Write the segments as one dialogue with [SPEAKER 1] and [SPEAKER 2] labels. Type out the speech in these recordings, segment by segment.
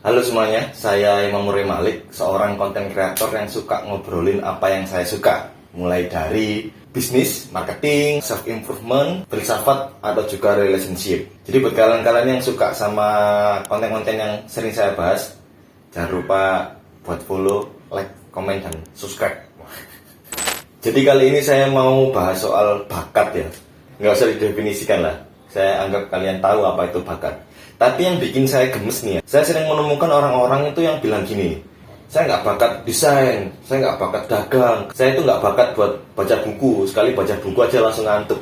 [SPEAKER 1] Halo semuanya, saya Imam Muri Malik, seorang konten kreator yang suka ngobrolin apa yang saya suka. Mulai dari bisnis, marketing, self-improvement, filsafat, atau juga relationship. Jadi buat kalian-kalian yang suka sama konten-konten yang sering saya bahas, jangan lupa buat follow, like, komen, dan subscribe. Jadi kali ini saya mau bahas soal bakat ya. Nggak usah didefinisikan lah. Saya anggap kalian tahu apa itu bakat. Tapi yang bikin saya gemes nih ya, saya sering menemukan orang-orang itu yang bilang gini, saya nggak bakat desain, saya nggak bakat dagang, saya itu nggak bakat buat baca buku, sekali baca buku aja langsung ngantuk.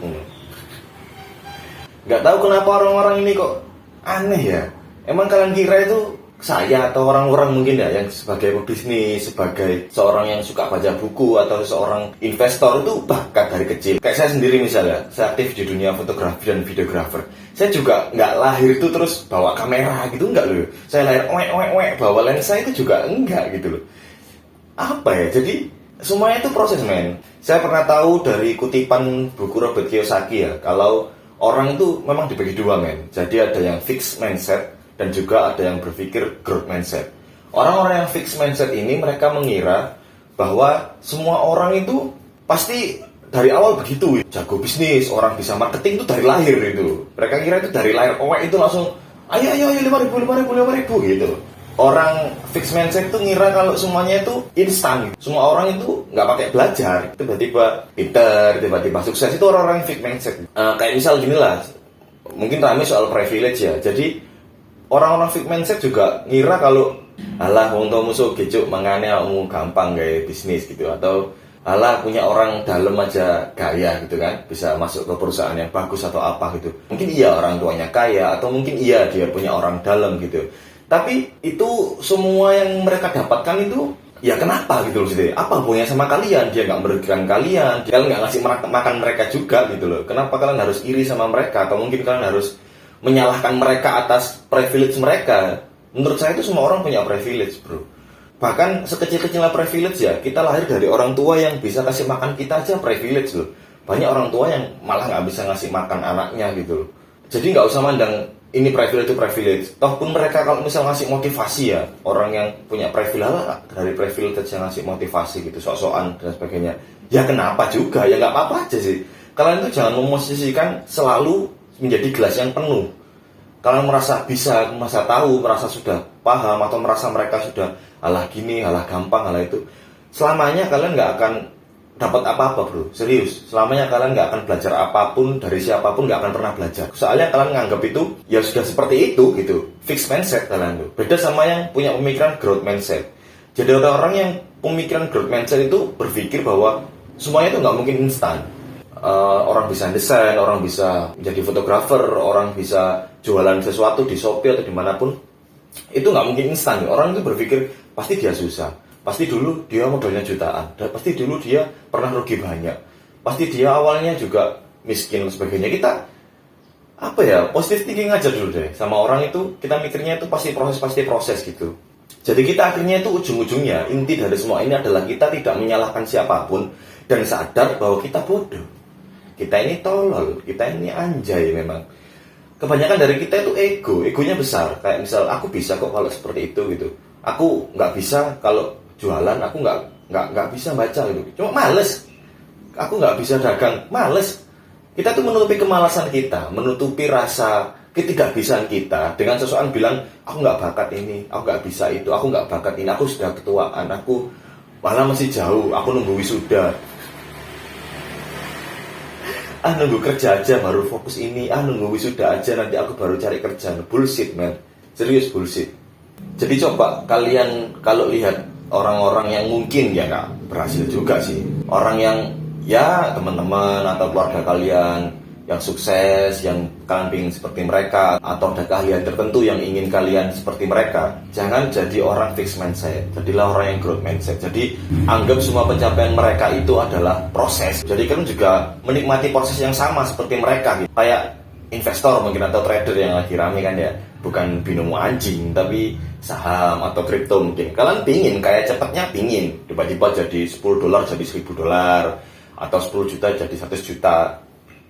[SPEAKER 1] Nggak tahu kenapa orang-orang ini kok aneh ya. Emang kalian kira itu saya atau orang-orang mungkin ya yang sebagai pebisnis, sebagai seorang yang suka baca buku atau seorang investor itu bakat dari kecil. Kayak saya sendiri misalnya, saya aktif di dunia fotografi dan videografer. Saya juga nggak lahir itu terus bawa kamera gitu, nggak loh. Saya lahir bawa lensa itu juga enggak gitu loh. Apa ya, jadi semuanya itu proses men. Saya pernah tahu dari kutipan buku Robert Kiyosaki ya, kalau orang itu memang dibagi dua men. Jadi ada yang fixed mindset dan juga ada yang berpikir growth mindset. Orang-orang yang fixed mindset ini mereka mengira bahwa semua orang itu pasti dari awal begitu, jago bisnis, orang bisa marketing itu dari lahir itu. Mereka kira itu dari lahir, itu langsung ayo 5.000 gitu. Orang fixed mindset itu ngira kalau semuanya itu instan. Semua orang itu nggak pakai belajar, tiba-tiba pinter, tiba-tiba sukses. Itu orang-orang fixed mindset. Kayak misal gini lah, mungkin ramai soal privilege ya. Jadi orang-orang fixed mindset juga ngira kalau alah wong tuamu sugih mangane awakmu gampang gawe bisnis gitu, atau alah punya orang dalam aja gaya gitu kan, bisa masuk ke perusahaan yang bagus atau apa gitu. Mungkin iya orang tuanya kaya, atau mungkin iya dia punya orang dalam gitu. Tapi itu semua yang mereka dapatkan itu ya kenapa gitu loh sih? Apa hubungannya sama kalian? Dia nggak merugikan kalian, dia nggak ngasih makan mereka juga gitu loh. Kenapa kalian harus iri sama mereka? Atau mungkin kalian harus menyalahkan mereka atas privilege mereka? Menurut saya itu semua orang punya privilege bro. Bahkan sekecil-kecilnya privilege ya, kita lahir dari orang tua yang bisa kasih makan kita aja privilege loh. Banyak orang tua yang malah nggak bisa ngasih makan anaknya gitu loh. Jadi nggak usah mandang ini privilege itu privilege. Toh pun mereka kalau misal ngasih motivasi ya, orang yang punya privilege lah dari privilege yang ngasih motivasi gitu, sok-sokan dan sebagainya. Ya kenapa juga, ya nggak apa-apa aja sih. Kalian itu jangan memosisikan selalu menjadi gelas yang penuh. Kalian merasa bisa, merasa tahu, merasa sudah paham, atau merasa mereka sudah alah gini, alah gampang, alah itu. Selamanya kalian nggak akan dapat apa-apa bro, serius. Selamanya kalian nggak akan belajar apapun dari siapapun, nggak akan pernah belajar. Soalnya kalian nganggap itu ya sudah seperti itu gitu. Fixed mindset kalian tuh. Beda sama yang punya pemikiran growth mindset. Jadi orang-orang yang pemikiran growth mindset itu berpikir bahwa semuanya itu nggak mungkin instan. Orang bisa desain, orang bisa menjadi fotografer, orang bisa jualan sesuatu di Shopee atau dimanapun. Itu nggak mungkin instan. Orang itu berpikir pasti dia susah, pasti dulu dia modalnya jutaan, dan pasti dulu dia pernah rugi banyak, pasti dia awalnya juga miskin dan sebagainya. Kita apa ya, positive thinking aja dulu deh sama orang itu. Kita mikirnya itu pasti proses gitu. Jadi kita akhirnya itu ujung-ujungnya inti dari semua ini adalah kita tidak menyalahkan siapapun dan sadar bahwa kita bodoh. Kita ini tolol, kita ini anjay memang. Kebanyakan dari kita itu egonya besar. Kayak misal aku bisa kok kalau seperti itu gitu. Aku nggak bisa kalau jualan, aku nggak bisa baca gitu. Cuma males. Aku nggak bisa dagang, males. Kita tuh menutupi kemalasan kita, menutupi rasa ketidakbisaan kita dengan sesuatu bilang aku nggak bakat ini, aku nggak bisa itu, aku nggak bakat ini, aku sudah ketuaan, aku malah masih jauh, aku nunggu wisuda. Nunggu kerja aja baru fokus ini, nunggu wisuda aja nanti aku baru cari kerja. Bullshit man, serius bullshit. Jadi coba kalian kalau lihat orang-orang yang mungkin ya nggak berhasil juga sih, orang yang ya teman-teman atau keluarga kalian yang sukses, yang kalian ingin seperti mereka, atau ada keahlian tertentu yang ingin kalian seperti mereka, jangan jadi orang fixed mindset, jadilah orang yang growth mindset. Jadi anggap semua pencapaian mereka itu adalah proses. Jadi kalian juga menikmati proses yang sama seperti mereka gitu. Kayak investor mungkin atau trader yang lagi rame kan ya, bukan binomo anjing tapi saham atau kripto mungkin. Kalian pingin kayak cepatnya, pingin tiba-tiba jadi $10 jadi $1.000, atau 10 juta jadi 100 juta.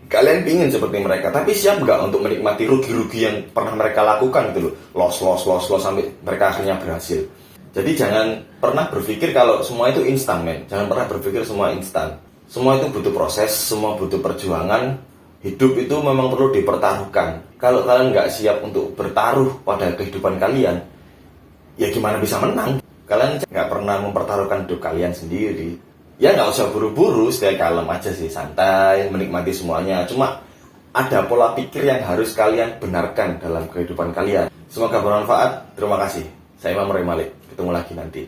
[SPEAKER 1] Kalian pingin seperti mereka, tapi siap nggak untuk menikmati rugi-rugi yang pernah mereka lakukan gitu loh. Loss sampai mereka akhirnya berhasil. Jadi jangan pernah berpikir kalau semua itu instan, men. Jangan pernah berpikir semua instan. Semua itu butuh proses, semua butuh perjuangan. Hidup itu memang perlu dipertaruhkan. Kalau kalian nggak siap untuk bertaruh pada kehidupan kalian, ya gimana bisa menang? Kalian nggak pernah mempertaruhkan hidup kalian sendiri. Ya nggak usah buru-buru, stay kalem aja sih, santai, menikmati semuanya. Cuma ada pola pikir yang harus kalian benarkan dalam kehidupan kalian. Semoga bermanfaat. Terima kasih. Saya Imam Roy Malik. Ketemu lagi nanti.